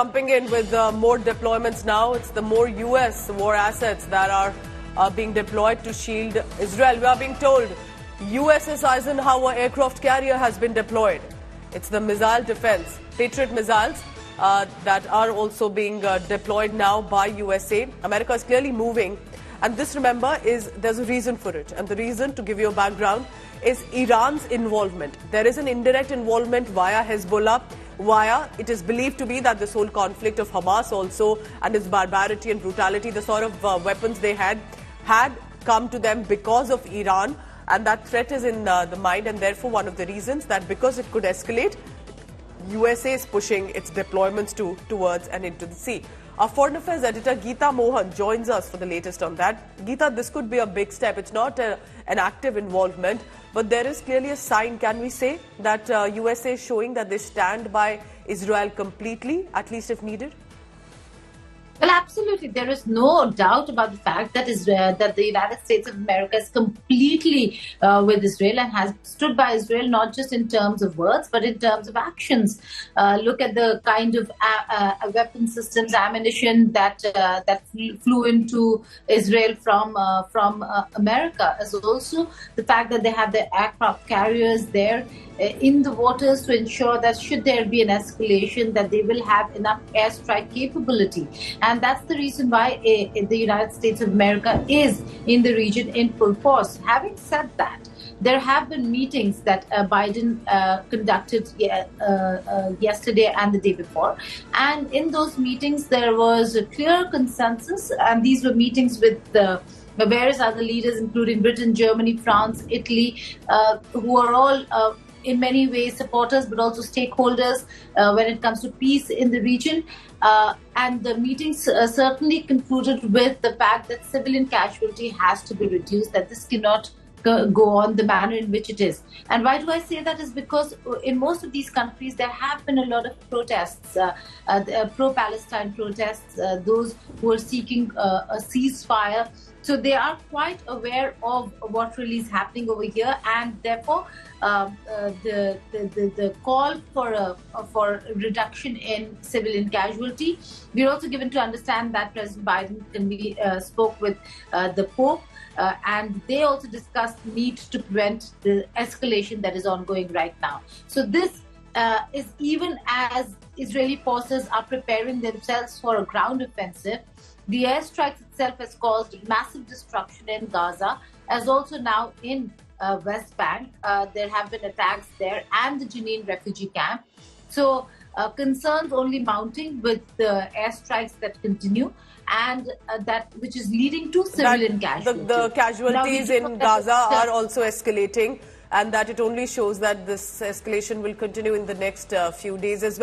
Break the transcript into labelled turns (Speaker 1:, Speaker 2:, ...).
Speaker 1: jumping in with more deployments now. It's the more US war assets that are being deployed to shield Israel. We are being told USS Eisenhower aircraft carrier has been deployed. It's the missile defense, Patriot missiles that are also being deployed now by USA. America is clearly moving. And this, remember, there's a reason for it. And the reason, to give you a background, is Iran's involvement. There is an indirect involvement via Hezbollah, it is believed to be that this whole conflict of Hamas also and its barbarity and brutality, the sort of weapons they had come to them because of Iran. And that threat is in the mind, and therefore one of the reasons that because it could escalate, USA is pushing its deployments towards and into the sea. Our Foreign Affairs editor Geeta Mohan joins us for the latest on that. Geeta, this could be a big step. It's not an active involvement, but there is clearly a sign, can we say, that USA is showing that they stand by Israel completely, at least if needed?
Speaker 2: Well, absolutely. There is no doubt about the fact that that the United States of America is completely with Israel and has stood by Israel, not just in terms of words, but in terms of actions. Look at the kind of weapon systems, ammunition that flew into Israel from America, as also the fact that they have their aircraft carriers there in the waters to ensure that should there be an escalation, that they will have enough airstrike capability. And that's the reason why the United States of America is in the region in full force. Having said that, there have been meetings that Biden conducted yesterday and the day before. And in those meetings, there was a clear consensus. And these were meetings with various other leaders, including Britain, Germany, France, Italy, who are all in many ways supporters, but also stakeholders when it comes to peace in the region. And the meetings certainly concluded with the fact that civilian casualty has to be reduced, that this cannot go on the manner in which it is. And why do I say that is because in most of these countries there have been a lot of protests, pro-Palestine protests, those who are seeking a ceasefire. So they are quite aware of what really is happening over here, and therefore the call for reduction in civilian casualty. We're also given to understand that President Biden spoke with the Pope, and they also discussed the need to prevent the escalation that is ongoing right now. So this is even as Israeli forces are preparing themselves for a ground offensive. The airstrikes itself has caused massive destruction in Gaza, as also now in West Bank. There have been attacks there and the Jenin refugee camp. So concerns only mounting with the airstrikes that continue, and that which is leading to civilian casualties.
Speaker 1: The casualties in Gaza are also escalating, and that it only shows that this escalation will continue in the next few days as well.